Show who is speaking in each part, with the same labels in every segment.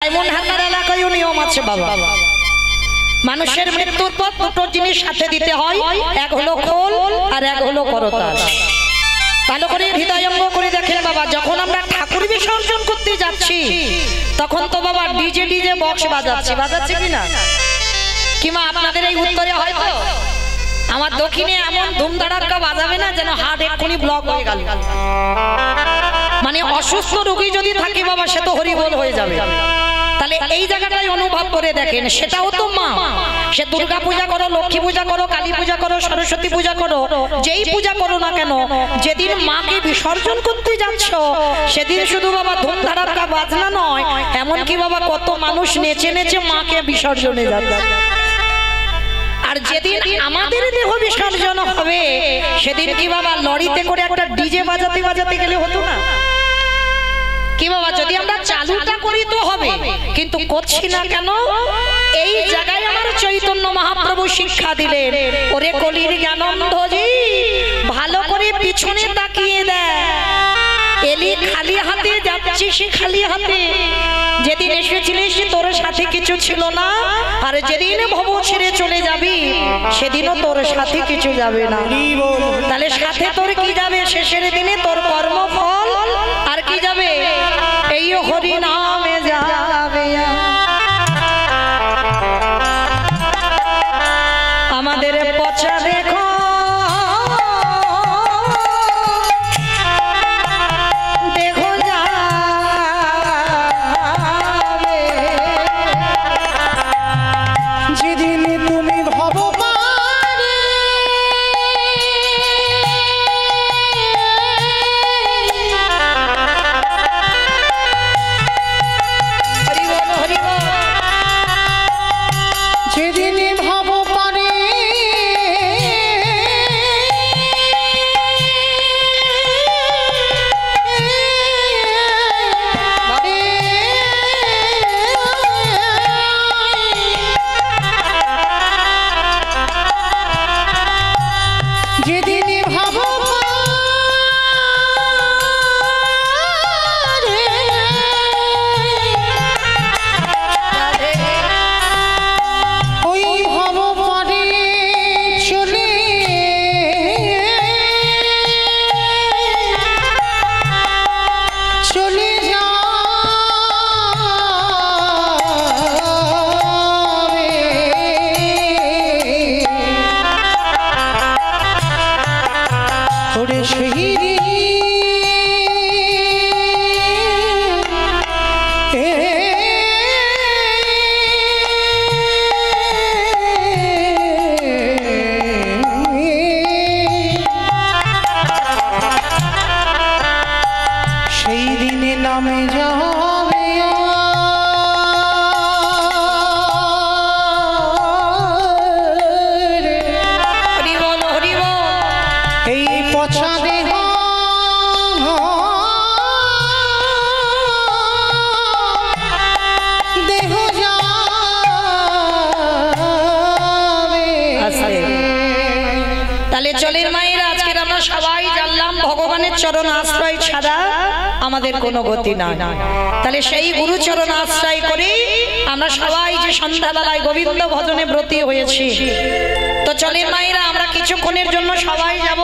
Speaker 1: ডায়মন্ডহারবার এলাকায় নিয়ম আছে বাবা, মানুষের মৃত্যুর পর দুটো জিনিস সাথে দিতে হয়, এক হলো খোল আর এক হলো করতাল। ভালো করে হৃদয়ঙ্গ করে দেখেন বাবা, যখন আমরা ঠাকুর বিসর্জন করতে যাচ্ছি তখন তো বাবা ডিজে ডিজে বক্স বাজাচ্ছে কিনা? কিংবা আপনাদের এই উত্তরে হয়তো আমার দক্ষিণে এমন ধুমধাড়াক্কা বাজাবে না যেন হার্ট এক্ষুনি ব্লক হয়ে গেল। মানে অসুস্থ রোগী যদি থাকে বাবা সে তো হরিবোল হয়ে যাবে। তাহলে এই জায়গাটাই অনুভব করে দেখেন, সেটাও তো মা। সে দুর্গা পূজা করো, লক্ষ্মী পূজা করো, কালী পূজা করো, সরস্বতী পূজা করো, যেই পূজা করো না কেন, যেদিন মাকে বিসর্জন করতে যাচ্ছ সেদিন শুধু বাবা ধুমধাড়াক্কা বাজনা নয়, এমনকি বাবা কত মানুষ নেচে নেচে মাকে বিসর্জনে যাচ্ছে। আর যেদিন আমাদের দেহ বিসর্জন হবে সেদিন কি বাবা লরিতে করে একটা ডিজে বাজাতে বাজাতে গেলে হতো না কি বাবা? যদি আমরা চালুটা করি তো হবে, কিন্তু করছি না কেন? এই জায়গায় আমার চৈতন্য মহাপ্রভু শিক্ষা দিলেন, ওরে কলির জ্ঞানন্ধজি ভালো করে পিছনে তাকিয়ে দেয়। এলি খালি হাতে যাচ্ছিস, খালি হাতে। যেদিন এসেছিলিস তোর সাথে কিছু ছিল না, আর যেদিন ভব ছেড়ে চলে যাবি সেদিনও তোর সাথে কিছু যাবে না। তাহলে সাথে তোর কি যাবে? শেষের দিনে তোর কর্মফল আর কি যাবে? এই হরি নামে যাবে। আমাদের পচা দেখো চরণ আশ্রয় ছাড়া আমাদের কোনো গতি নাই। তাহলে সেই গুরু চরণ আশ্রয় করে আমরা সবাই যে সন্ধ্যাবেলায় গোবিন্দ ভজনে ব্রতী হয়েছি, তো চলেন মায়েরা আমরা কিছুক্ষণের জন্য সবাই যাব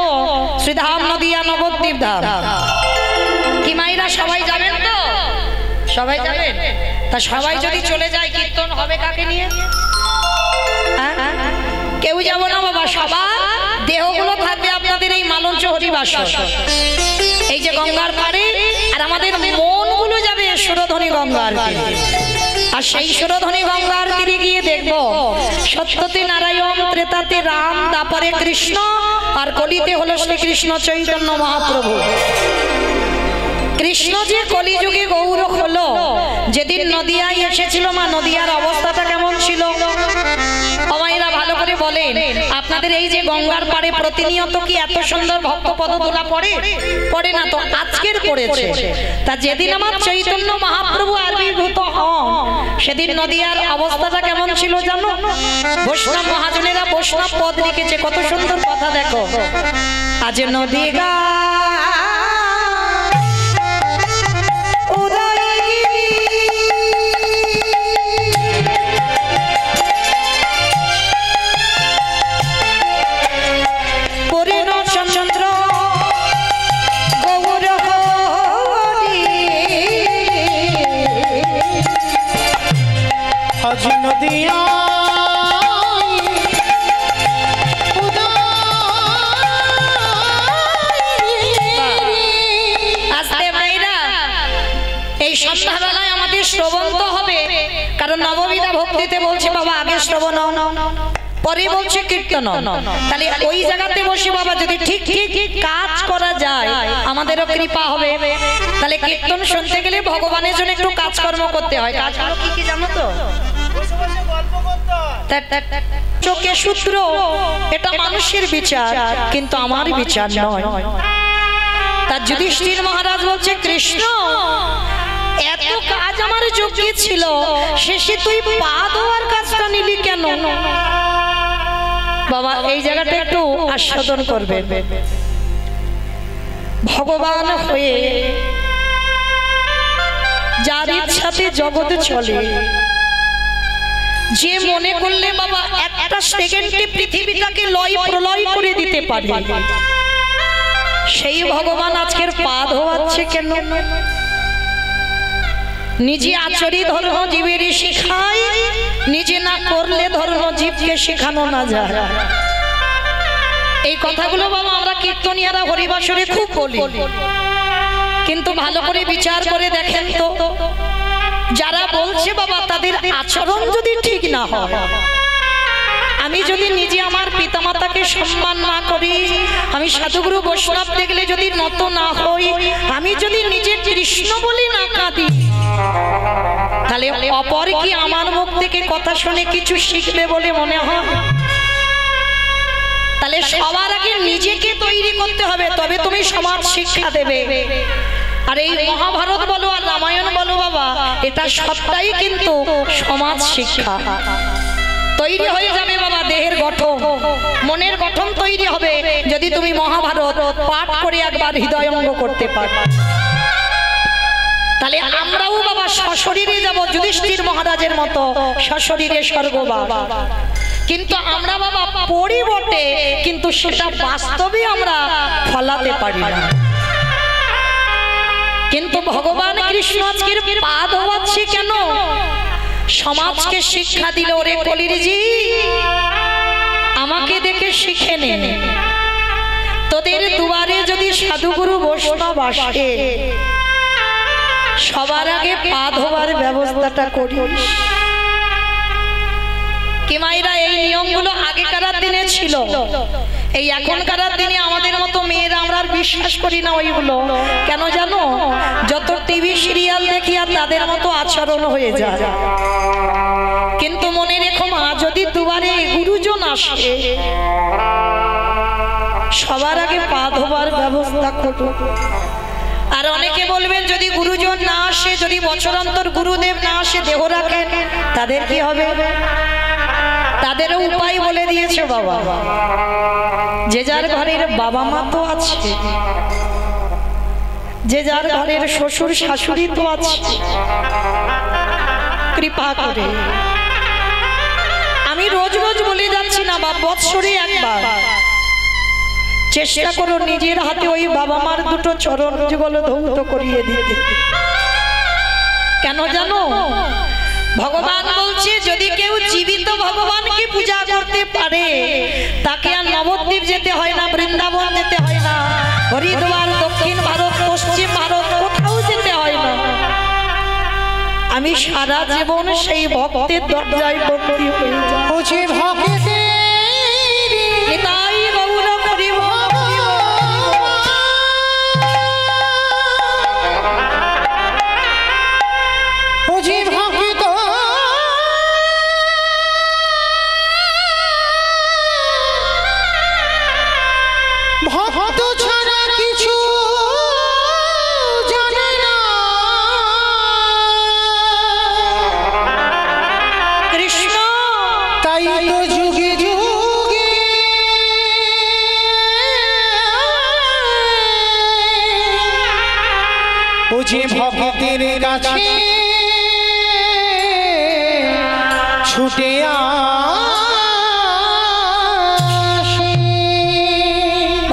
Speaker 1: শ্রীধাম নদিয়া নবদ্বীপ ধাম। কি মায়েরা সবাই যাবেন তো? সবাই যাবেন? তা সবাই যদি চলে যায় কীর্তন হবে কাকে নিয়ে? কেউ যাব না বাবা, সবার দেহগুলো থাকবে আপনাদের এই মালঞ্চ হরিবাস, এই যে গঙ্গার পাড়ে, আর আমাদের মনগুলো যাবে সুরধনী গঙ্গার তীরে। আর সেই সুরধনী গঙ্গার তীরে গিয়ে দেখবো সত্যতে নারায়ণ, ত্রেতাতে রাম, দাপরে কৃষ্ণ, আর কলিতে হলো শ্রীকৃষ্ণ চৈতন্য মহাপ্রভু। কৃষ্ণ যে কলিযুগে গৌর হলো, যেদিন নদিয়ায় এসেছিল মা, নদিয়ার অবস্থাটা কেমন ছিল? আমায়রা ভালো করে বলেন, আপনাদের এই যে গঙ্গার পাড়ে প্রতিনিয়ত কি এত সুন্দর ভক্ত পদদোলা পড়ে না? তো আজকের পড়েছে। তা যেদিন আমার চৈতন্য মহাপ্রভু আবির্ভূত হন সেদিন নদিয়ার অবস্থাটা কেমন ছিল জানো? বৈষ্ণব মহাজনেরা বৈষ্ণব পদ লিখেছে, কত সুন্দর কথা দেখো। আজ নদিগা
Speaker 2: নদিয়া
Speaker 1: সন্ধ্যাবেলায় আমাদের শ্রবণ তো হবে, কারণ নববিধা ভক্তিতে বলছে বাবা আগে শ্রবণ পরে বলছে কীর্তন। তাহলে ওই জায়গাতে বসে বাবা যদি ঠিক ঠিক কাজ করা যায় আমাদেরও কৃপা হবে। তাহলে কীর্তন শুনতে গেলে ভগবানের জন্য একটু কাজকর্ম করতে হয়। কাজগুলো কি কি জানো তো? চোখে সূত্র, এটা মানুষের বিচার, কিন্তু আমার বিচার নয়। তার যুধিষ্ঠির মহারাজ বলছে কৃষ্ণ এত কাজ আমার যোগ্য ছিল, শেষে তুই পা ধোয়ার কাজটা নিলি কেন? বাবা এই জায়গাটা একটু আস্বাদন করবে। ভগবান হয়ে যার ইচ্ছাতে জগৎ চলে, যে মনে করলে বাবা একটা সেকেন্ডে পৃথিবীটাকে লয় প্রলয় করে দিতে পারে, সেই ভগবান আজকের পা ধোয়াচ্ছে কেন? নিজে আচরি ধর্ম জীবের শিখায়, নিজে না করলে ধর্ম জীবকে শেখানো না যায়। এই কথাগুলো বাবা আমরা কীর্তনিয়ারা হরিবাসরে খুব বলি, কিন্তু ভালো করে বিচার করে দেখেন তো যারা বলছে বাবা তাদের আচরণ যদি ঠিক না হয়, আমি যদি নিজে আমার পিতামাতাকে সম্মান না করি, আমি সাধুগুরু বৈষ্ণব দেখলে যদি নত না হই, আমি যদি নিজে কৃষ্ণ বলি না কাঁদি, তাহলে অপর কি আমার মুখ থেকে কথা শুনে কিছু শিখবে বলে মনে হয়? তাহলে সবার আগে নিজেকে তৈরি করতে হবে, তবে তুমি সমাজ শিক্ষা দেবে। আর এই মহাভারত বলো আর রামায়ণ বলো বাবা, এটা সবটাই কিন্তু সমাজ শিক্ষা। তৈরি হয়ে যাবে বাবা দেহের গঠন, মনের গঠন তৈরি হবে যদি তুমি মহাভারত পাঠ করে একবার হৃদয়ঙ্গ করতে পারো। তাহলে আমরাও বাবা সশরীরে যাব যুধিষ্ঠির মহারাজের মতো, সশরীরে স্বর্গবাস। কিন্তু আমরা বাবা পড়ি বটে, কিন্তু সেটা বাস্তবে আমরা ফলাতে পারি না। কিন্তু ভগবান কৃষ্ণ আজকের পা ধোয়াচ্ছে কেন? সমাজকে শিক্ষা দিল, ওরে কলির জি আমাকে দেখে শিখে নে, তোদের দুয়ারে যদি সাধুগুরু বৈষ্ণব আসে সবার আগে পা ধোয়ার ব্যবস্থাটা করিস। কি মাইরা এই নিয়মগুলো আগেকার দিনে ছিল, এই এখনকার দিনে আমাদের মতো মেয়েরা আমরা আর বিশ্বাস করি না ওইগুলো। কেন জানো? যত টিভি সিরিয়াল দেখি আর তাদের মতো আচরণ হয়ে যায়। কিন্তু মনে রেখো মা, যদি দুয়ারে গুরুজন আসে সবার আগে পা ধোবার ব্যবস্থা করো। আর অনেকে বলবেন যদি গুরুজন না আসে, যদি বছরান্তর গুরুদেব না আসে দেহ রাখেন, তাদের কি হবে? তাদেরও উপায় বলে দিয়েছে বাবা। যে যার ঘরের বাবা মা তো আছে, যে যার ঘরের শ্বশুর শাশুড়ি তো আছে, কৃপা করে আমি রোজ রোজ বলে যাচ্ছি না বা বৎসরে একবার চেষ্টা করো নিজের হাতে ওই বাবা মার দুটো চরণ যুগল ধৌত করিয়ে দিতে। কেন জানো? ভগবান বলছে যদি কেউ জীবিত ভগবানকে পূজা করতে পারে তাকে আর নবদ্বীপ যেতে হয় না, বৃন্দাবন যেতে হয় না, হরিদ্বার, দক্ষিণ ভারত, পশ্চিম ভারত কোথাও যেতে হয় না। আমি সারা জীবন সেই ভক্তের দরজায় বন্দী হয়ে যাই।
Speaker 2: ভক্তের কাছে ছুটে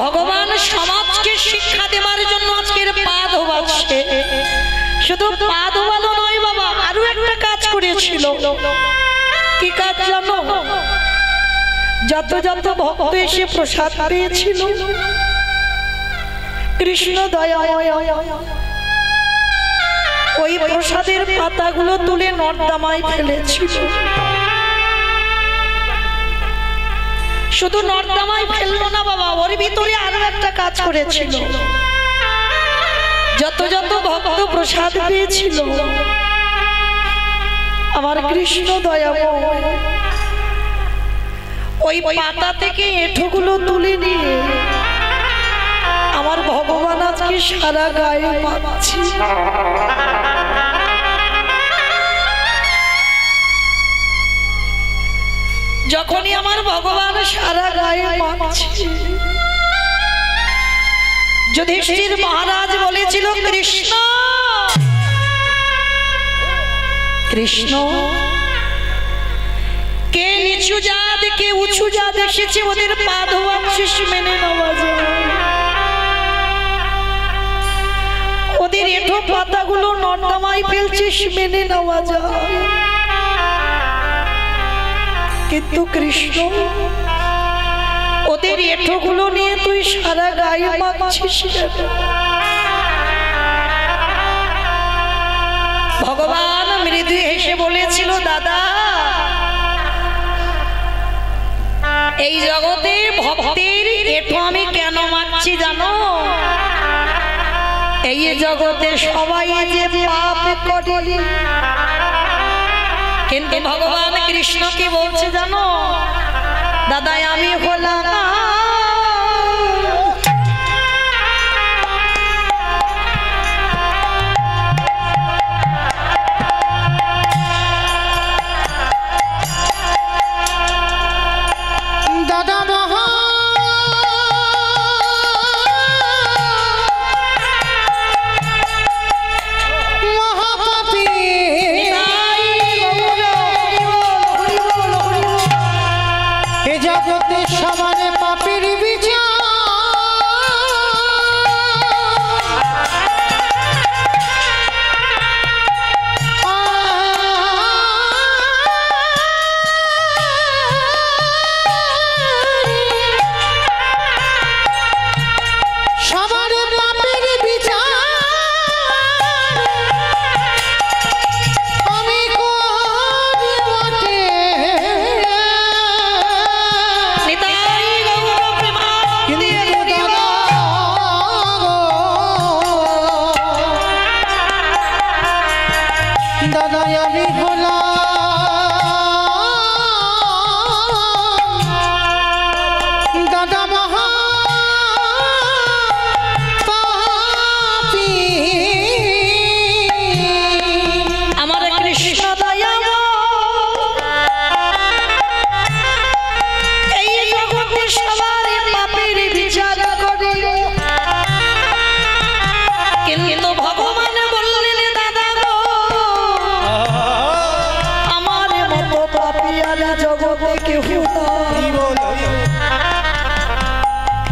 Speaker 1: ভগবান সমাজকে শিক্ষা দেওয়ার জন্য আজকের পা ধোয়াচ্ছে। শুধু পা ধোয়ালো নয় বাবা, আরো একটা কাজ করেছিল। কি কাজ জানো? যত যত ভক্ত এসে প্রসাদ পেয়েছিল, কৃষ্ণ দয়াময় ওই প্রসাদের পাতাগুলো তুলে নর্দমায় ফেলেছিল। শুধু নর্দমায় ফেললো না বাবা, ওর ভিতরে আরো একটা কাজ করেছিল। যত যত ভক্ত প্রসাদ পেয়েছিল, আমার কৃষ্ণ দয়াময় ওই পাতা থেকে এঁঠোগুলো তুলে নিয়ে আমার ভগবান আজকে সারা গায়ে মাখছে। যখনই আমার ভগবান সারা গায়ে মাখছে, যুধিষ্ঠির মহারাজ বলেছিল, কৃষ্ণ কৃষ্ণ কে নিচু জাত কে উঁচু জাত এসেছে, ওদের পা ধোয়াচ্ছিস, মেনে নেওয়া যায়। ওদের এঁঠো পাতাগুলো নর্দমায় ফেলছিস, মেনে নেওয়া যায়। কিন্তু কৃষ্ণ, ওদের এঁঠোগুলো নিয়ে তুই সারা গায়ে মাখছিস। ভগবান মৃদু হেসে বলেছিল, দাদা এই জগতে ভক্তের এঁঠো আমি কেন মাখছি জানো? এই জগতে সবাই যে পাপ করে, কিন্তু ভগবান কৃষ্ণ কি বলছে জানো? দাদা আমি হলাম
Speaker 2: দাদা মহা মহাপাপী, এ জগতে সমানে পাপীর বিচার।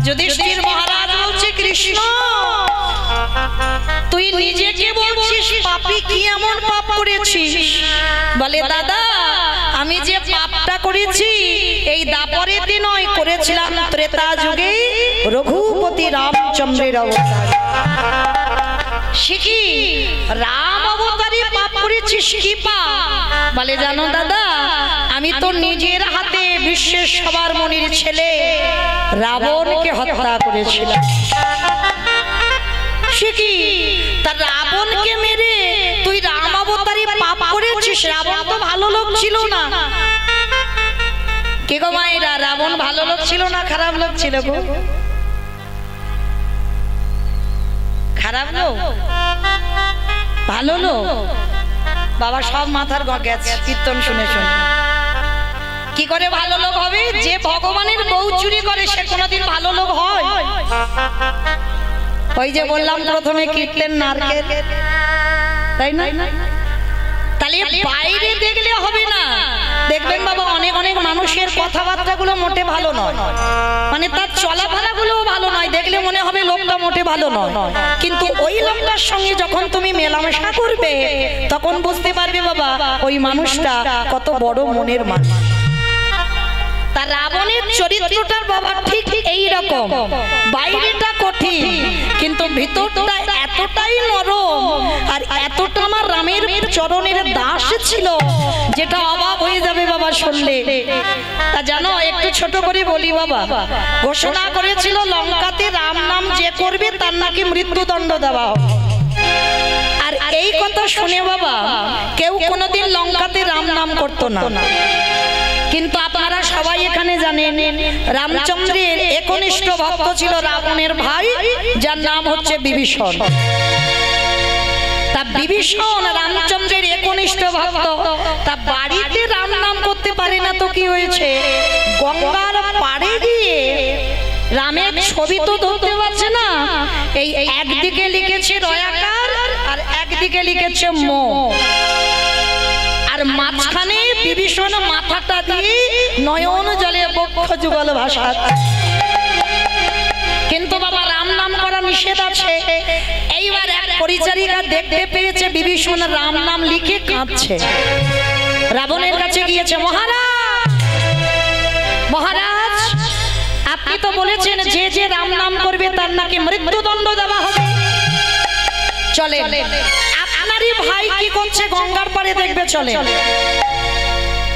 Speaker 1: যুধিষ্ঠির মহারাজ বলছে, কৃষ্ণ তুই নিজেকে বলছিস পাপী, কি এমন পাপ করেছিস? বলে, দাদা আমি যে পাপটা করেছি এই দাপরেতে নয়, করেছিলাম ত্রেতা যুগে রঘুপতি রামচন্দ্রের অবতার। সে কি রাম অবতারে পাপ করেছিস? কি পাপ? বলে, জানো দাদা আমি তো নিজের হাতে বিশ্বের সবার মনির ছেলে রাবণকে হত্যা করেছিলাম। সে কি তার রাবণকে মেরে তুই রাম অবতারে পাপ করেছিস? রাবণ তো ভালো লোক ছিল না। কে গো মায়েরা, রাবণ ভালো লোক ছিল না খারাপ লোক ছিল গো? খারাপ লোক? ভালো লোক? বাবা সব মাথার গেছে কীর্তন শুনে শুনে। কি করে ভালো লোক হবে? যে ভগবানের বউ চুরি করে সে কোনোদিন ভালো লোক হয়? ওই যে বললাম প্রথমে কীর্তন নারকেল, তাই না? তাহলে বাইরে দেখলে হবে না। দেখবেন বাবা অনেক অনেক মানুষের কথাবার্তাগুলো মোটে ভালো নয়, মানে তার চলাফেরাগুলো ভালো নয়, দেখলে মনে হবে লোকটা মোটে ভালো নয়। কিন্তু ওই লোকটার সঙ্গে যখন তুমি মেলামেশা করবে তখন বুঝতে পারবে বাবা ওই মানুষটা কত বড় মনের মানুষ। তার রাবণের চরিত্রটার বাবা ঠিক এই রকম, বাইরেটা কঠিন কিন্তু ভিতরটা এতটাই নরম আর এতটা আমার রামের চরণের দাস ছিল যেটা অবাক হয়ে যাবে বাবা শুনলে। তা জানো, একটু ছোট করে বলি বাবা, ঘোষণা করেছিল লঙ্কাতে রাম নাম যে করবে তার নাকি মৃত্যুদণ্ড দেওয়া হবে। আর এই কথা শুনে বাবা কেউ কোনোদিন লঙ্কাতে রাম নাম করতো না। কিন্তু আপনারা সবাই এখানে জানেন রামচন্দ্রের একনিষ্ঠ ভক্ত ছিল রাবণের ভাই, যার নাম হচ্ছে বিভীষণ। তা বিভীষণ রামচন্দ্রের একনিষ্ঠ ভক্ত, তা বাড়িতে রাম নাম করতে পারে না তো কি হয়েছে, গঙ্গার পাড়ে গিয়ে রামের ছবি তো ধরতে পারছে না, এই একদিকে লিখেছে রয়াকার আর একদিকে লিখেছে মো, আর মাঝখানে বিভীষণ মাথাটা দিয়ে নয়ন জলে বক্ষ যুগল ভাষা। কিন্তু বাবা রাম নাম করা নিষেধ আছে। এইবার এক পরিচারিকা দেখতে পেয়েছে বিভীষণ রাম নাম লিখে কাঁদছে, রাবণের কাছে গিয়েছে, মহারাজ মহারাজ আপনি তো বলেছেন যে যে রাম নাম করবে তার নাকি মৃত্যুদণ্ড দেওয়া হবে, চলে আপনারই ভাই কি করছে গঙ্গার পাড়ে দেখবে, চলে।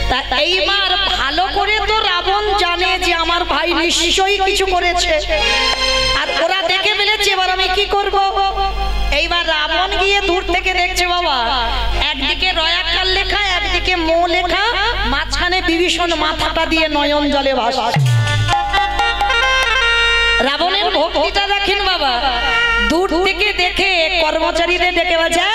Speaker 1: তা এইবার ভালো করে তো রাবণ জানে যে আমার ভাই নিশ্চয়ই কিছু করেছে, আর ওরা দেখে ফেলেছে, এবার আমি কি করব। এইবার রাবণ গিয়ে দূর থেকে দেখছে বাবা একদিকে রয়াকার লেখা একদিকে মো লেখা, মাঝখানে বিভীষণ মাথাটা দিয়ে নয়ন জলে ভাসে। রাবণের ভক্তিটা দেখেন বাবা, দূর থেকে দেখে কর্মচারীদের ডেকে বলছে,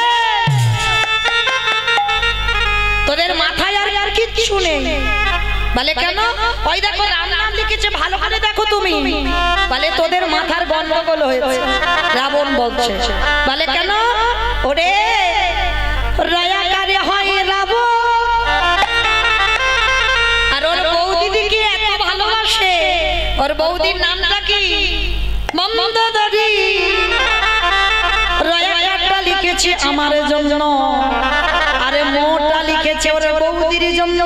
Speaker 1: তোদের মাথায় আর কিচ্ছু নেই। বলে কেন? ওই দেখো রাম নাম লিখেছে, ভালো করে দেখো তুমি। বলে তোদের মাথার গন্ডগোল হয়েছে। রাবণ বলছে, বলে কেন? ওরে রয়াকারে হয় রাবণ, আর ওর বৌদিদিকে এত ভালোবাসে, ওর বৌদির নামটা কি? মন্দোদরী। রয়াকারটা লিখেছে আমার জন্য, আরে মোটা লিখেছে ওর বৌদির জন্য।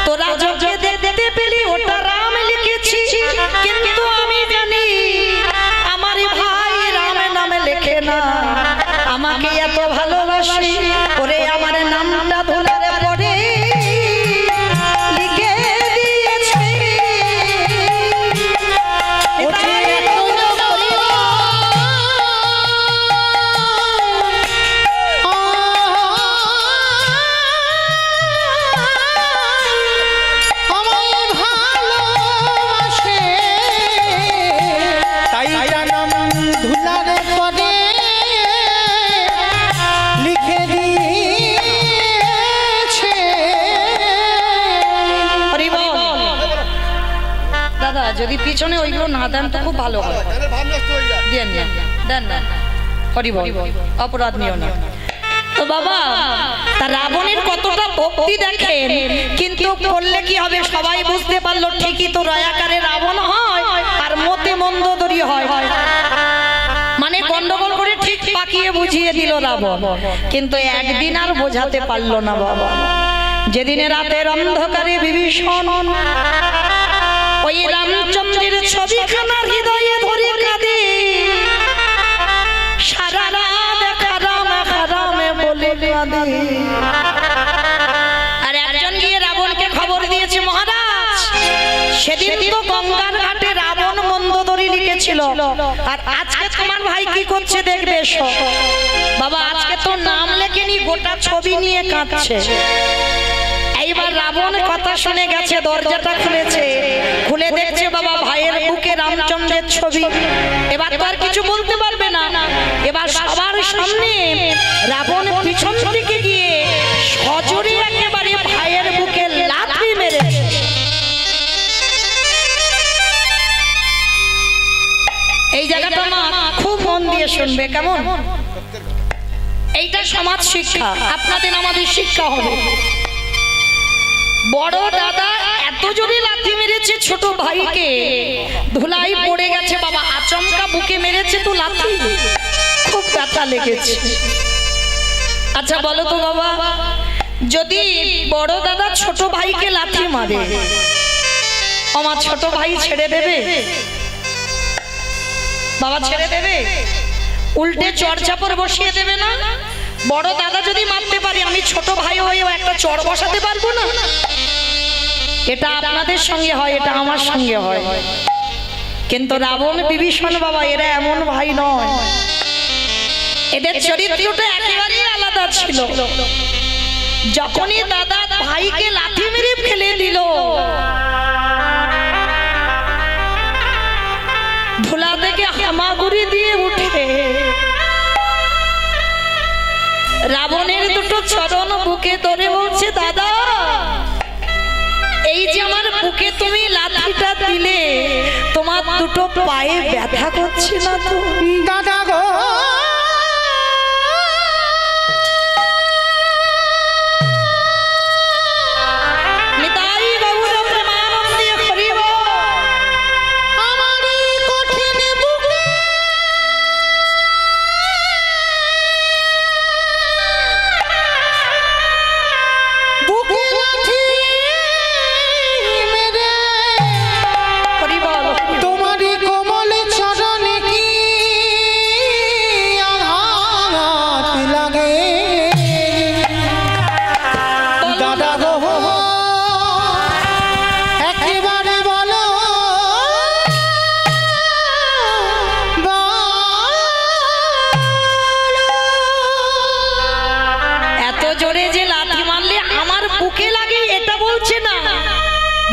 Speaker 1: তোরা যখন দেখতে পেলি ওটা রাম লিখেছি, কিন্তু আমি জানি আমার ভাই রাম নামে লেখে না, আমাকে এত ভালোবাসি, ওরে আমার নামটা ধুলারে পড়ে লিখে দিয়েছে। যদি পিছনে ওইগুলো না দেন তো খুব ভালো হয়, দেন না, দেন না, হরি বল, অপরাধ নিও না। তো বাবা তা রাবণের কতটা ভক্তি দেখেন, কিন্তু করলে কি হবে সবাই বুঝতে পারলো, ঠিকই তো রয়াকারে রাবণ হয় আর মতে মন্দোদরী হয়, মানে গন্ডগোল করে ঠিক পাকিয়ে বুঝিয়ে দিল রাবণ। কিন্তু একদিন আর বোঝাতে পারলো না বাবা, যেদিনে রাতের অন্ধকারে বিভীষণ ওই রামচন্দ্রের ছবিখানা হৃদয়ে ধরে কাঁদে, সারা রাত খারাম খারামে বলে কাঁদে। আর একজন গিয়ে রাবণকে খবর দিয়েছে, মহারাজ সেদিন তো গঙ্গার ঘাটে রাবণ মন্দোদরী লিখেছিল, আর আজকে তোমার ভাই কি করছে দেখবে এসো। বাবা আজকে তো নাম লেখেনি, গোটা ছবি নিয়ে কাঁদছে। এইবার রাবণ কথা শুনে গেছে, দরজাটা খুলেছে, খুলে দেখছে বাবা ভাইয়ের বুকে রামচন্দ্রের ছবি। এবার তো আর কিছু বলতে পারবে না, এবার সবার সামনে রাবণ পিছন থেকে গিয়ে সজোরে একেবারে ভাইয়ের বুকে লাথি মেরেছে। এই জায়গাটা না খুব মন দিয়ে শুনবে, কেমন? এইটা সমাজ শিক্ষা, আপনাদের আমাদের শিক্ষা হবে। বড় দাদা এত জোরে লাথি মেরেছে ছোট ভাইকে, ধুলাই পড়ে গেছে বাবা, আচমকা বুকে মেরেছে তো লাথি, খুব ব্যথা লেগেছে। আচ্ছা বলো তো বাবা, যদি বড় দাদা ছোট ভাইকে লাথি মারে, আমার ছোট ভাই ছেড়ে দেবে? বাবা ছেড়ে দেবে? উল্টে চড়চাপড় বসিয়ে দেবে না? বড় দাদা যদি মারতে পারে, আমি ছোট ভাই হয়েও একটা চড় বসাতে পারবো না? এটা আপনাদের সঙ্গে হয়, এটা আমার সঙ্গে হয়। কিন্তু রাবণ বিভীষণ বাবা এরা এমন ভাই নয়, এদের চরিত্রটা একেবারেই আলাদা ছিল। যখনই দাদা ভাইকে লাথি মেরে ফেলে দিল, ধুলা থেকে হামাগুড়ি দিয়ে উঠে রাবণের দুটো চরণ বুকে ধরে বলছে, দাদা এই যে আমার বুকে তুমি লাঠিটা দিলে, তোমার দুটো পায়ে ব্যথা করছে না তো?
Speaker 2: দাদা গো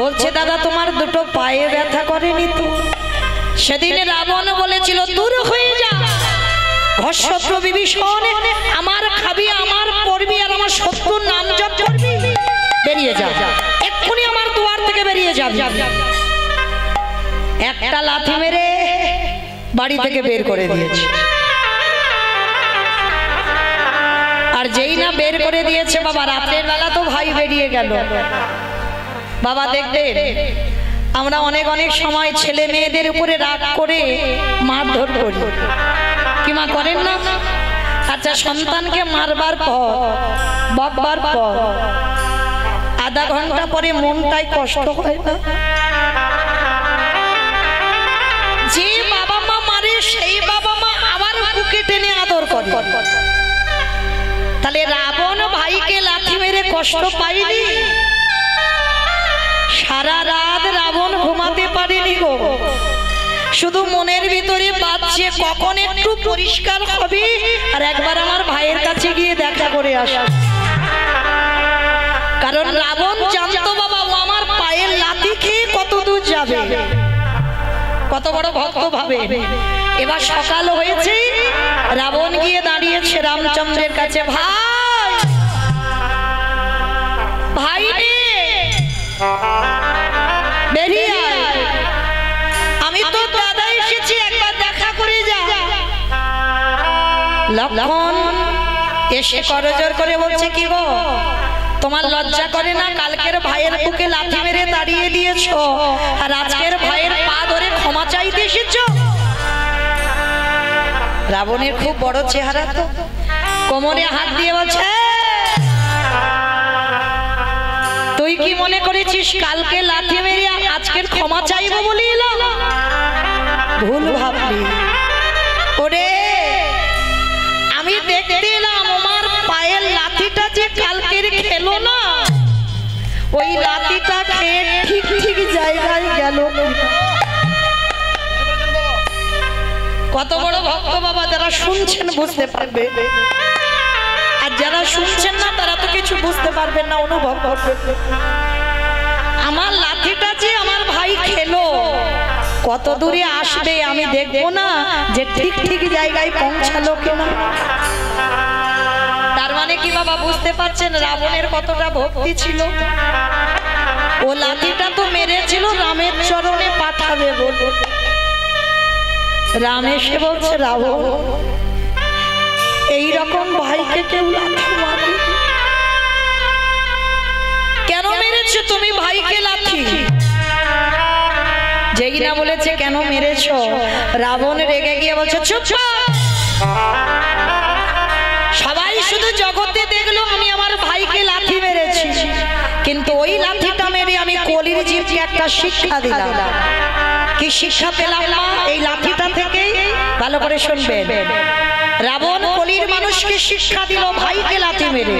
Speaker 1: বলছে, দাদা তোমার দুটো পায়ে ব্যথা করেনি তো? সেদিন রাবণ বলেছিল দূর হয়ে যা, ঘরশত্রু বিভীষণ, আমার খাবি, আমার পড়বি, আর আমার শত্রুর নাম জপ করবি, বেরিয়ে যা, এক্ষুনি আমার দুয়ার থেকে বেরিয়ে যাবি। একটা লাথি মেরে বাড়ি থেকে বের করে দিয়েছে। আর যেই না বের করে দিয়েছে বাবা, রাতের বেলা তো ভাই বেরিয়ে গেল। বাবা দেখবেন আমরা অনেক অনেক সময় ছেলে মেয়েদের উপরে রাগ করে মারধর করি, কি মা করেন না? আচ্ছা সন্তানকে মারবার পর, বকবার পর আধা ঘন্টা পরে মনটাই কষ্ট হয় না? যে বাবা মা মারে সেই বাবা মা আবার বুকে টেনে আদর করে। তাহলে রাবণ ভাইকে লাথি মেরে কষ্ট পায়নি? সারা রাত রাবণ ঘুমাতে পারেনি গো, শুধু মনের ভিতরে বাজছে কখন একটু পরিষ্কার হবে আর একবার আমার ভাইয়ের কাছে গিয়ে দেখা করে আসা। কারণ রাবণ জানতো বাবা ও আমার পায়ের লাথি খেয়ে কত দূর যাবে, কত বড় ভক্ত ভাবে। এবার সকাল হয়েছে, রাবণ গিয়ে দাঁড়িয়েছে রামচন্দ্রের কাছে, ভাই ভাই রে বেরিয়ে আয়, আমি তো দাদা এসেছি, একবার দেখা করে যা। লক্ষণ এসে করজোর করে বলছে, কি গো তোমার লজ্জা করে না? কালকের ভাইয়ের বুকে লাথি মেরে দাঁড়িয়ে দিয়েছো, আর আজকের ভাইয়ের পা ধরে ক্ষমা চাইতে এসেছো? রাবণের খুব বড় চেহারা তো, কোমরে হাত দিয়ে বলছে, তুই কি মনে করেছিস কালকে লাথি মেরে আজকের ক্ষমা চাইবো বলে এলাম? ভুল ভাবলি। ওরে আমি দেখতে এলাম আমার পায়ের লাথিটা যে কালকের খেলো না, ওই লাথিটা খেয়ে ঠিক ঠিক জায়গায় গেল। কত বড় ভক্ত বাবা, যারা শুনছেন বুঝতে পারবে, আর যারা শুনছেন না তারা তো কিছু বুঝতে পারবেন না, অনুভব করবেন। আমার লাঠিটা যে আমার ভাই খেলো, কত দূরে আসবে আমি দেখবো না যে ঠিক ঠিক জায়গায় পৌঁছালো কিনা? তার মানে কি বাবা বুঝতে পারছেন রাবণের কতটা ভক্তি ছিল? ও লাঠিটা তো মেরেছিল রামের চরণে পাঠাবে বলে। রাম এসে বলছে, রাবণ এইরকম ভাইকে কেউ লাথি মারে কেন মেরেছে? তুমি ভাইকে লাথি। যেই না বলেছে কেন মেরেছো, রাবণ রেগে গিয়ে বলছে চুপ। সবাই শুধু জগতে দেখলো আমি আমার ভাইকে লাথি মেরেছি, কিন্তু ওই লাথিটা মেরে আমি কলির জীবকে একটা শিক্ষা দিলাম। কি শিক্ষা পেলাম না এই লাঠিটা থেকে? ভালো করে শুনবেন। রাবণ কলির মানুষকে শিক্ষা দিল ভাইকে লাঠি মেরে।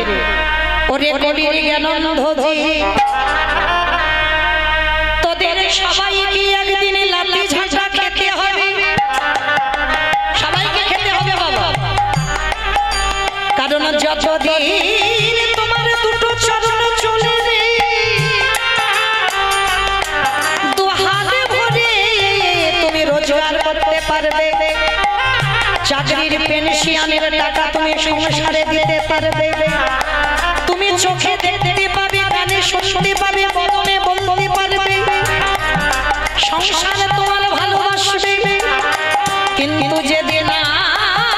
Speaker 1: ওরে কলির জ্ঞানন্ধজি, তোদের সবাইকে একদিনে লাঠি ঝাঁটা খেতে হবে, সবাইকে খেতে হবে বাবা। কারণ যতদিন তোমার দুটো চরণ চলবে, রোজগার করতে পারবে, চাকরির পেনশনের টাকা তুমি সংসারে দিতে পারবে, তুমি চোখে দেখতে পাবে, কানে শুনতে পাবে, মনে বলতে পারবে, সংসারে তোমার ভালোবাসবে। কিন্তু যেদিন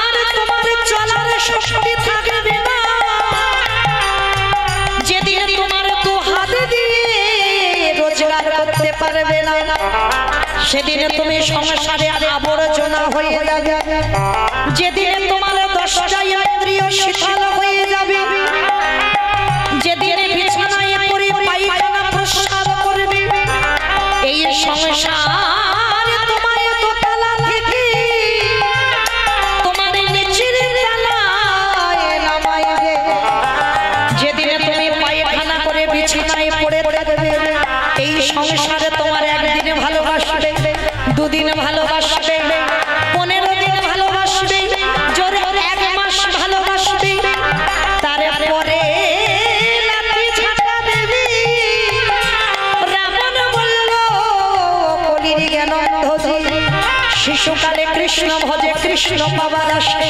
Speaker 1: আর তোমার চলার শক্তি থাকবে না, যেদিন তোমার দু হাত দিয়ে রোজগার করতে পারবে না, সেদিনে তুমি সংসারে আবর্জনা হয়ে যাবে। যেদিনে তোমার 10টা ইন্দ্রিয় শিথিল হয়ে যাবে, যেদিনে বিছানায় পড়ে পায়খানা প্রস্রাব করবে, এই সংসার তোমায় দোতলা থেকে তোমার নিচের তলায় নামাইবে। যেদিনে তুমি পায়খানা করে বিছানায় পড়ে থাকবে, এই সংসারে তোমার একদিনে ভালোবাসবে, দুদিন ভালোবাসবে, 15 দিন ভালোবাসবে, জোরে 1 মাস ভালোবাসবে, তারপরে লাঠি ঝাঁটা দেবে। রাবণ বলল কলির জ্ঞানন্ধজি, শিশুকালে কৃষ্ণ ভজে কৃষ্ণ পাবার আসে,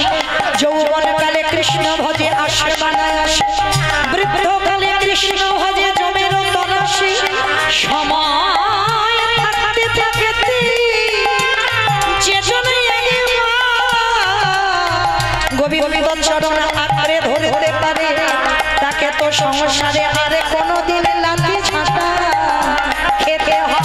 Speaker 1: যৌবনকালে কৃষ্ণ ভজে আসে বানায় আসে, বৃদ্ধকালে কৃষ্ণ ভজে জমের তরাসে, সময় থাকতে থাকতে গোবিন্দ চরণ আঁকড়ে ধরতে পারে, তাকে তো সংসারে আরে কোনোদিন লাঠি ঝাঁটা খেতে হয়।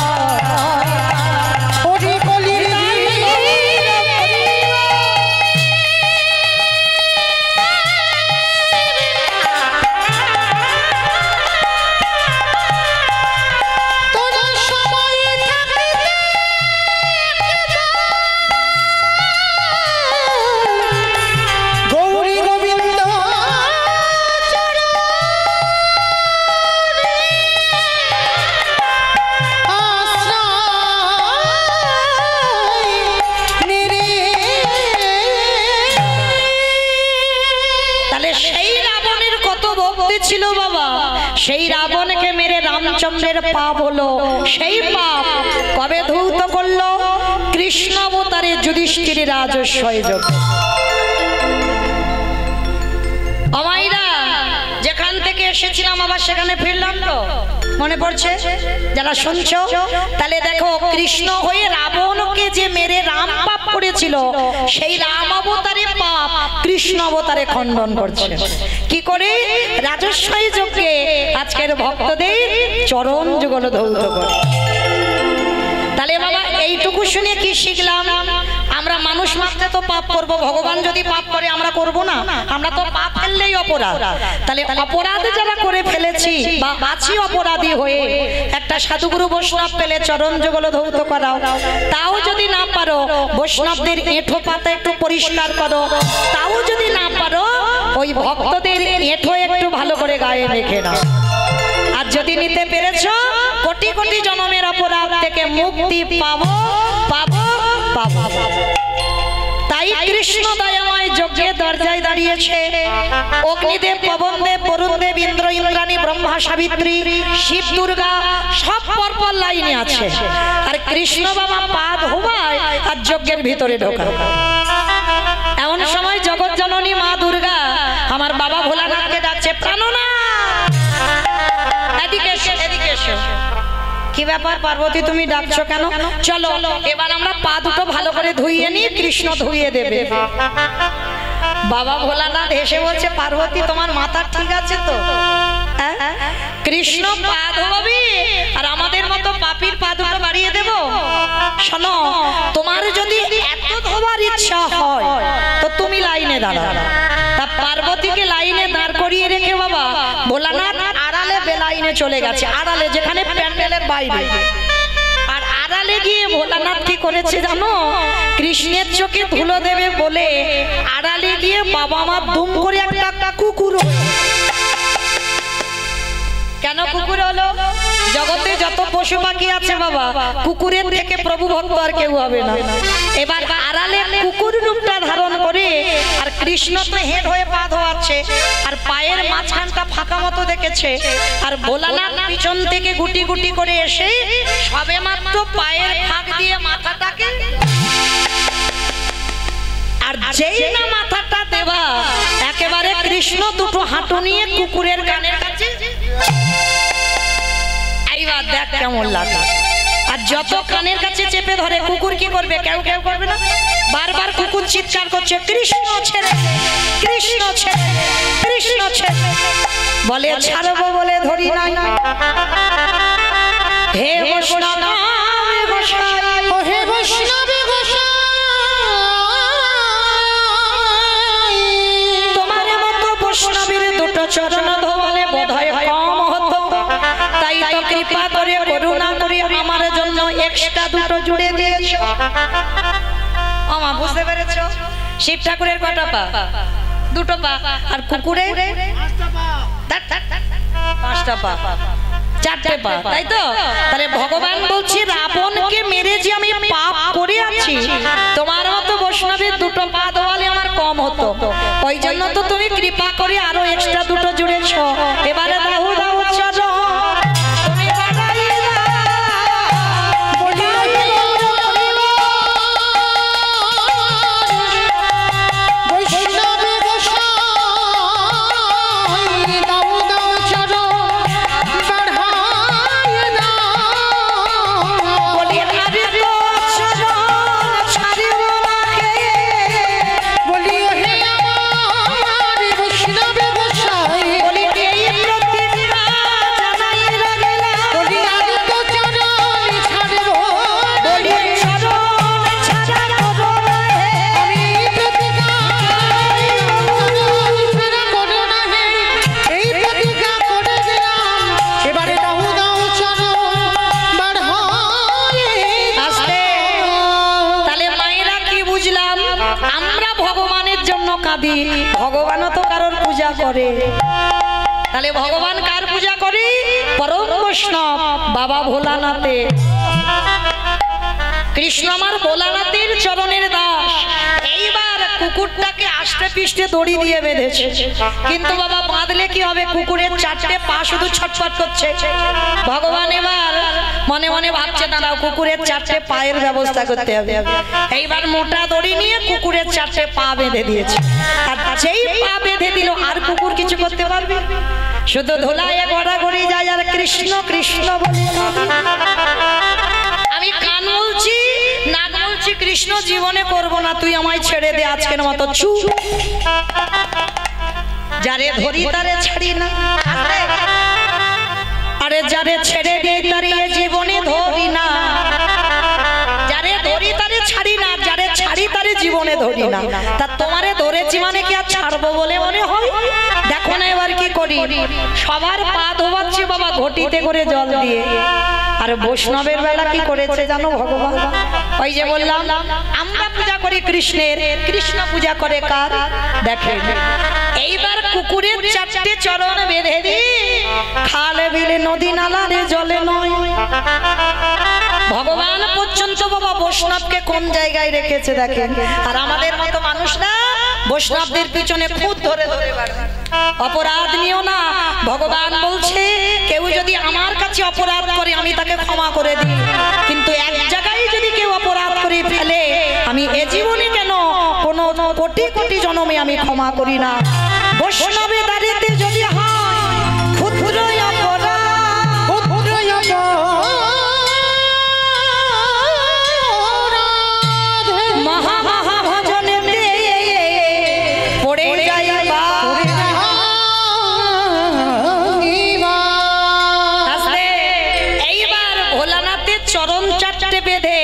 Speaker 1: ছিল বাবা, সেই রাবণকে মেরে রামচন্দ্রের পাপ হলো। সেই পাপ কবে ধৌত করলো? কৃষ্ণ অবতারে যুধিষ্ঠির রাজস্বয় যোগ। আমাইরা যেখান থেকে এসেছিলাম আবার সেখানে ফিরলাম তো, মনে পড়ছে? যারা শুনছো তাহলে দেখো, কৃষ্ণ হয়ে রাবণকে যে মেরে রাম পাপ করেছিল, সেই রাম অবতারে পাপ কৃষ্ণ অবতারে খণ্ডন করছে। কি করে? রাজস্বয় যজ্ঞে আজকের ভক্তদের চরণ যুগল ধৌত করে। তাহলে বাবা এইটুকু শুনে কি শিখলাম? আমরা মানুষ মাত্রে তো পাপ করব, ভগবান যদি পাপ করে আমরা করব না? আমরা তো পাপ ফেললেই অপরাধ। তাহলে অপরাধ যারা করে ফেলেছি বা আছি অপরাধী হয়ে, একটা সাধুগুরু বৈষ্ণব পেলে চরণ যুগল ধৌত করাও। তাও যদি না পারো, বৈষ্ণবদের এঁঠো পাতা একটু পরিষ্কার করো। তাও যদি না পারো, ওই ভক্তদের এঁঠো একটু ভালো করে গায়ে রেখে নাও। আর যদি নিতে পেরেছো, কোটি কোটি জন্মের অপরাধ থেকে মুক্তি পাবো পাবো পাবো। তাই কৃষ্ণ দয়াময় যজ্ঞের দরজায় দাঁড়িয়েছে। অগ্নিদেব, পবনদেব, বরুণদেব, ইন্দ্র, ইন্দ্রাণী, ব্রহ্মা, সাবিত্রী, শিব, দুর্গা সব পরপর লাইনে আছে। আর কৃষ্ণ বাবা পা ধোবায় আর যজ্ঞের ভিতরে ঢোকা। এমন সময় জগৎ জননী মা দুর্গা আমার বাবা ভোলানাথকে ডাকছে, প্রাণনাথ এদিকে এসো, এদিকে এসো। কি ব্যাপার পার্বতী, তুমি ডাকছো কেন? চলো এবার আমরা পা দুটো ভালো করে ধুইয়ে নিয়ে কৃষ্ণ ধুইয়ে দেবে। বাবা ভোলানাথ হেসে বলছে, পার্বতী তোমার মাথা ঠিক আছে তো? কৃষ্ণ পা ধোবে পাপীর পা দুটো বাড়িয়ে দেব? শোনো, তোমার যদি এত ধোবার ইচ্ছা হয় তো তুমি লাইনে দাঁড়াও। তা পার্বতীকে লাইনে দাঁড় করিয়ে রেখে বাবা ভোলানাথ আড়ালে বেলাইনে চলে গেছে, আড়ালে যেখানে প্যান্ডেলের বাইরে। আর আড়ালে গিয়ে ভোলানাথ কি করেছে জানো? কৃষ্ণের চোখে ধুলো দেবে বলে আড়ালে গিয়ে বাবা মা দুম করে একটা কুকুর। কেন কুকুর হলো? জগতে যত পশু পাখি আছে বাবা, কুকুরের থেকে প্রভু ভক্ত আর কেউ হবে না। এবার আড়ালে কুকুর রূপটা ধারণ করে, আর কৃষ্ণ তো হেড হয়ে পা ধোয়াচ্ছে, আর পায়ের মাঝখানটা ফাঁকা মতো দেখেছে, আর ভোলানাথ পিছন থেকে গুটি গুটি করে এসে সবে মাত্র পায়ের ফাঁক দিয়ে মাথাটাকে, আর যেই না মাথাটা দেবা একেবারে কৃষ্ণ দুটো হাঁটু নিয়ে কুকুরের কানের কাছে। এইবার দেখ কেমন লাগে। আর যত কানের কাছে চেপে ধরে কুকুর কি করবে? কেউ কেউ করবে না? বারবার কুকুর চিৎকার করছে, কৃষ্ণ ছেড়ে, কৃষ্ণ ছেড়ে, কৃষ্ণ ছেড়ে। বলে ছাড়বো বলে ধরি নাই। হে বৈষ্ণব গোসাই,
Speaker 2: ও হে বৈষ্ণব গোসাই,
Speaker 1: তোমার মতো বৈষ্ণবের দুটো চরণ ধোলে বোধহয় কম হতো, তাই তো কৃপা করে করুণা করে আমার জন্য এক্সট্রা দুটো জুড়ে দিয়েছো। আমা বুঝতে পেরেছো? শিব ঠাকুরের কটা পা? দুটো পা। আর কুকুরের পাঁচটা পা, চারটে পা, তাই তো? তাহলে ভগবান বলছে রাবণকে মেরে যে আমি পাপ করে আছি, তোমার মতো বৈষ্ণবের দুটো পা ধোয়ালে আমার কম হতো, ওই জন্য তো তুমি কৃপা করে আরো এক্সট্রা দুটো জুড়েছ। এবারে দাও দাও চলো তুমি বাড়াইয়ে দাও।
Speaker 2: বৈষ্ণব গোসাই, দাও দাও চরণ বাড়াইয়ে দাও।
Speaker 1: বলি আরে তো চরণ ছাড়িব না কে,
Speaker 2: বলি হে আমার বৈষ্ণব গোসাই,
Speaker 1: বলি এই প্রতিজ্ঞা জানাইয়া গেলাম।
Speaker 2: বলি আমি তো চরণ ছাড়ব,
Speaker 1: বলি চরণ ছাড়া করো না হে।
Speaker 2: আমি প্রতিজ্ঞা ছাড়া করো না হে, এই প্রতিজ্ঞা করে দিলাম। এবারে দাও দাও চরণ বাড়াইয়ে
Speaker 1: আস্তে। তাহলে মায়েরা কি বুঝলাম? আমরা ভগবানের জন্য কাঁদি, ভগবানও তো কারোর পূজা করে। তাহলে ভগবান কার পূজা করে? পরম বৈষ্ণব বাবা ভোলানাথে। কৃষ্ণ আমার ভোলানাথের চরণের দাস। এইবার কুকুরটাকে আষ্টে পিষ্টে দড়ি দিয়ে বেঁধেছে, কিন্তু বাবা বাঁধলে কি হবে? কুকুরের চারটে পা শুধু ছটফট করছে। ভগবান এবার মনে মনে ভাবছে দাঁড়াও, কুকুরের চারটে পায়ের ব্যবস্থা করতে হবে। এইবার মোটা দড়ি নিয়ে কুকুরের চারটে পা বেঁধে দিয়েছে, আর যেই পা বেঁধে দিল আর কুকুর কিছু করতে পারবে? শুধু ধোলায় গড়াগড়ি যায় আর কৃষ্ণ কৃষ্ণ বলে। আমি কান বলছি, নাক বলছি, কৃষ্ণ জীবনে করব না, তুই আমায় ছেড়ে দে আজকের মতো, চুপ। যারে ধরি তারে ছাড়ি না, আরে যারে ছেড়ে দে তারে জীবনে ধরি না, যারে ধরি তারে ছাড়ি না, যারে ছাড়ি তারে জীবনে ধরি না। তা তোমারে ধরেছি মানে কি আর ছাড়বো বলে মনে হয়? দেখো না এবার কি করি, সবার পা ধোয়াচ্ছি বাবা ঘটিতে করে জল দিয়ে। আর বৈষ্ণবের বেলা কি করেছে জানো ভগবান? ওই যে বললাম আমরা পূজা করি কৃষ্ণের, কৃষ্ণ পূজা করে কার? দেখেন এইবার কুকুরের চারটে চরণ বেঁধে দিয়ে খালে বিলে নদী নালারে জলে নয়। ভগবান পর্যন্ত বাবা বৈষ্ণবকে কোন জায়গায় রেখেছে দেখেন। আর আমাদের মতো মানুষরা বৈষ্ণবদের পিছনে খুদ ধরে ধরে বেড়ায়। অপরাধ নিও না, ভগবান বলছে কেউ যদি আমার কাছে অপরাধ করে আমি তাকে ক্ষমা করে দিই, কিন্তু এক জায়গায় যদি কেউ অপরাধ করে ফেলে আমি এ জীবনে কেন কোনো কোটি কোটি জন্মে আমি ক্ষমা করি না। বৈষ্ণবের দাঁড়িতে যদি হয় ক্ষুদ্র অপরাধ, মহাভজনেতে পড়ে যায় এইবার ভোলানাথ চারটে বেঁধে,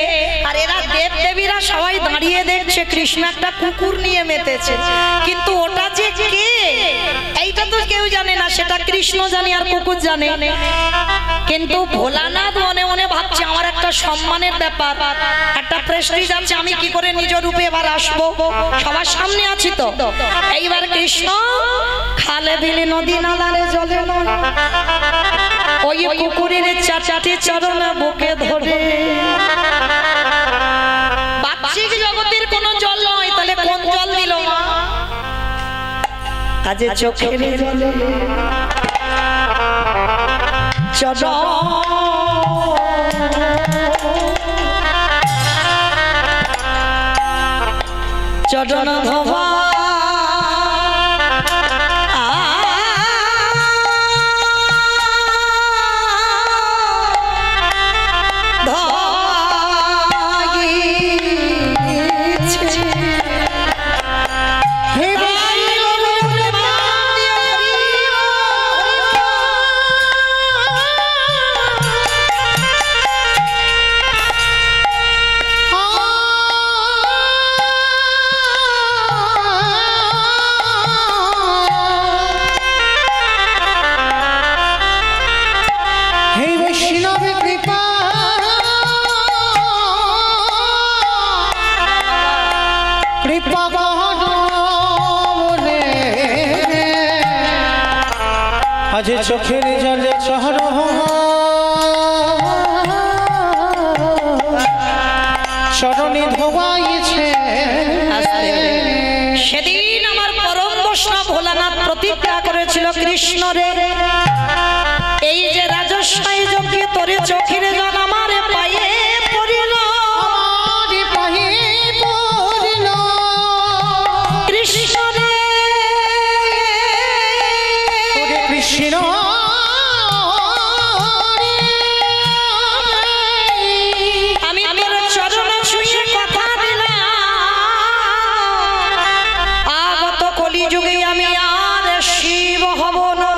Speaker 1: আর এরা দেব দেবীরা সবাই দাঁড়িয়ে দেখছে কৃষ্ণ একটা কুকুর নিয়ে মেতেছে, কিন্তু ওটা যে কে এইটা তো কেউ জানে না, সেটা কৃষ্ণ জানে আর কুকুর জানে। কিন্তু ভোলানাথ মনে মনে ভাবছে আমার একটা সম্মানের ব্যাপার, একটা প্রেস্টিজ আছে, আমি কি করে নিজ রূপে এবার আসবো, সবার সামনে আছি তো। এইবার কৃষ্ণ খালে বিলে নদী নালারে জলে নয়, ওই কুকুরের চারটে চরণ বুকে ধরে। বাহ্যিক জগতের কোনো জল নয়, তাহলে কোন জল দিল মা? আজ চোখের জলে চরণ ধোবা
Speaker 2: আজ চোখের জলে চরণে ধোয়াইছে।
Speaker 1: সেদিন আমার পরম বৈষ্ণব ভোলানাথ প্রতিজ্ঞা করেছিল কৃষ্ণ রে, এই যে রাজস্বাই যজ্ঞে তোরে চোখের জল আমার পায়ে পড়িল, কৃষ্ণ রে
Speaker 2: কৃষ্ণ
Speaker 1: আমি তোর চরণ ছুঁয়ে কথা দিলাম, আগত কলিযুগে আমি আর শিব হব না।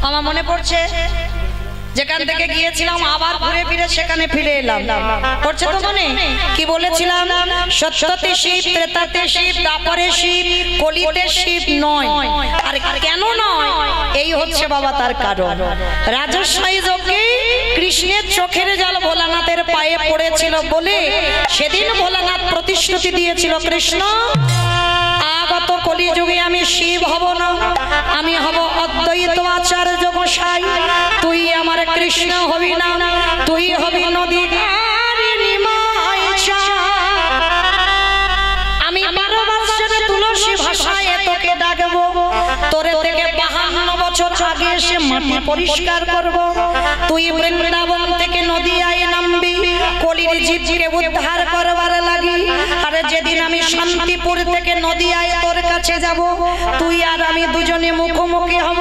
Speaker 1: আমার মনে পড়ছে যেখান থেকে গিয়েছিলাম আবার ঘুরে ফিরে সেখানে ফিরে এলাম, পড়ছে তো মনে? কি বলেছিলাম? সত্যতে শিব, ত্রেতাতে শিব, দ্বাপরে শিব, কলিতে শিব নয়। আর কেন নয়? এই হচ্ছে বাবা তার কারণ। রাজস্বাই যজ্ঞে কৃষ্ণের চোখের জল ভোলানাথের পায়ে পড়েছিল বলে সেদিন ভোলানাথ প্রতিশ্রুতি দিয়েছিল, কৃষ্ণ আগত কলিযুগে আমি শিব হব না, আমি হব অদ্বৈত আচার্য গোসাই, তুই আমার কৃষ্ণ হবি না, তুই হবি নদী আমি 12 বছরে তুলসী ভাষায় তোকে ডাকবো, তোরে থেকে 52 বছর আগে এসে মাটি পরিষ্কার করব, তুই বৃন্দাবন থেকে নদিয়ায় নামবি কলির জীবকে উদ্ধার করবার লাগি। আর যেদিন আমি শান্তিপুর থেকে নদিয়ায় তোর কাছে যাব, তুই আর আমি দুজনে মুখোমুখি হব।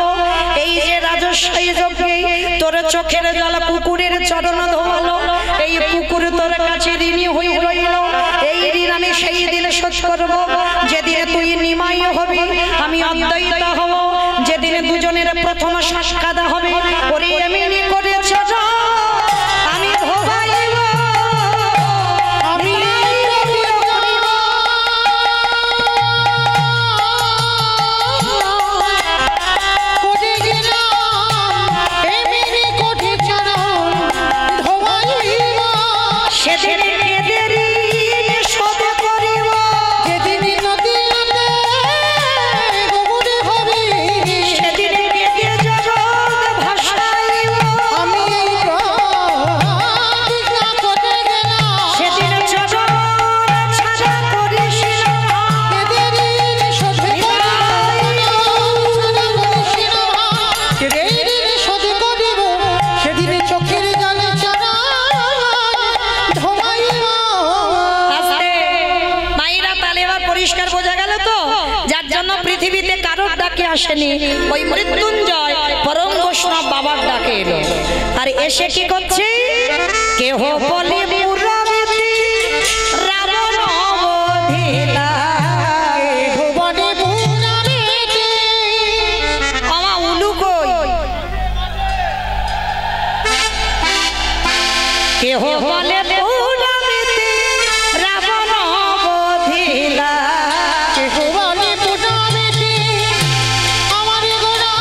Speaker 1: এই যে রাজস্বাই যজ্ঞে তোর চোখের জল কুকুরের চরণ ধোয়ালো, এই কুকুর তোর কাছে ঋণী হয়ে রইল, এই ঋণ আমি সেই দিন শোধ করব যেদিন তুই নিমাই হবি, আমি অদ্বৈত হব, যেদিন দুজনের প্রথম সাক্ষাৎ হবে। ওরে এমনি করেছ আমি ধোবাইব, আমি সেদিন শোধ করিব, যেদিন সেদিন ভাষাইব,
Speaker 2: আমি
Speaker 1: সেদিন চরণ ছাড়া করিস
Speaker 2: সেদিন চোখের জলে
Speaker 1: মায়েরা তাহলে এবার পরিষ্কার বোঝা গেল তো, যার জন্য পৃথিবীতে কারোর ডাকে আসেনি, ওই মৃত্যুঞ্জয় পরম বৈষ্ণব বাবার ডাকে এলো। আর এসে কি করছে? কেহ বলে পুরাবিতি রাবণ অবধিলা,
Speaker 2: ভুবনে পুরাবিতি।
Speaker 1: আমা উলু কই? কেহ বলে পুরাণেতে রাবণ বধিলা,
Speaker 2: কেহ বলে পুরাণেতে আমার গোরা,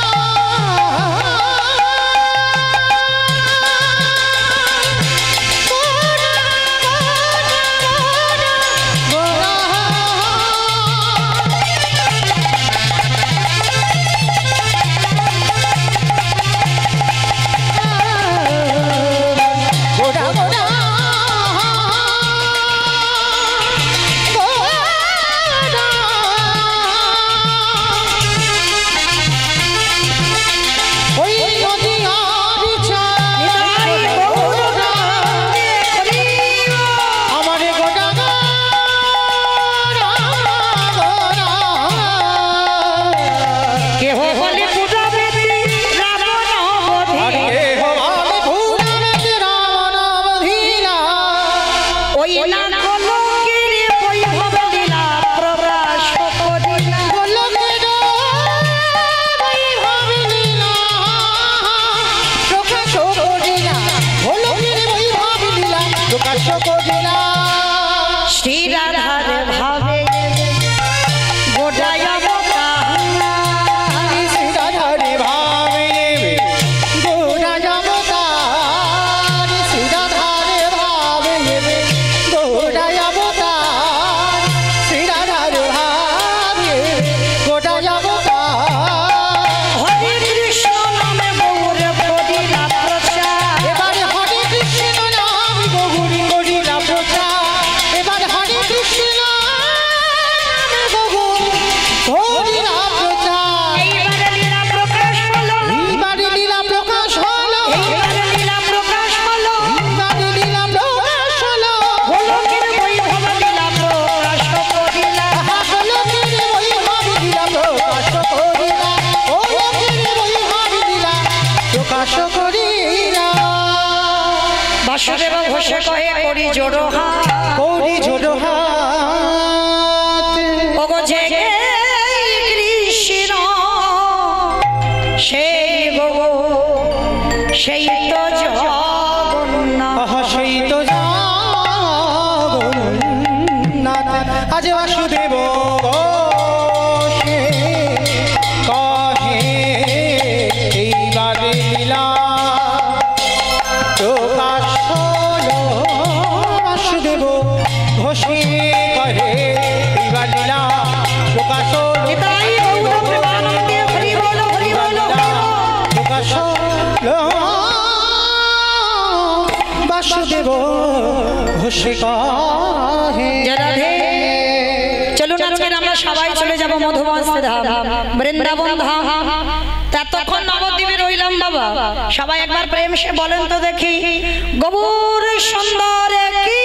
Speaker 1: কেহ বলে পুরাণেতে রাবণ বধিলা, ওই না কলঙ্কের বৈভব লীলা প্রকাশ করিলা। শ্রী রাধার ভাবে গোটায় হরে কৃষ্ণ নামে গৌর করিলা প্রচার, এইবারে লীলা প্রকাশ হলো, এইবারে লীলা প্রকাশ হলো, গোলকের বৈভব লীলা প্রকাশ করিলা। বাসুদেব ঘোষে কহে করি জোড়ো হাত, ওগো জেগে কৃষ্ণ সেই গো সেই তো জগন্নাথ,
Speaker 2: সেই তো আজ বাসুদেব ঘোষে কহে এইবারে লীলা প্রকাশ হলো, বাসুদেব ঘোষে কহে এইবার লীলা প্রকাশ হলো,
Speaker 1: নিতাই গৌর প্রেমানন্দে হরি বল হরি বল হরি বল।
Speaker 2: প্রকাশ হলো, বাসুদেব ঘোষে কহে।
Speaker 1: জয় রাধে। চলুন আজকের আমরা সবাই চলে যাব মধুবন ধাম, বৃন্দাবন ধাম। ততক্ষণ নবদ্বীপে রইলাম বাবা, সবাই একবার প্রেম সে বলেন তো দেখি, গৌর সুন্দর কি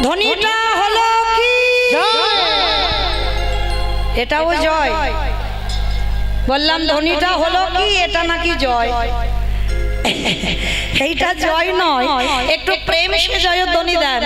Speaker 1: ধ্বনিটা হলো কি, এটাও জয়। বললাম ধ্বনিটা হলো কি, এটা নাকি জয়। এইটা জয় নয়, একটু প্রেম সে জয় ধ্বনি দেন।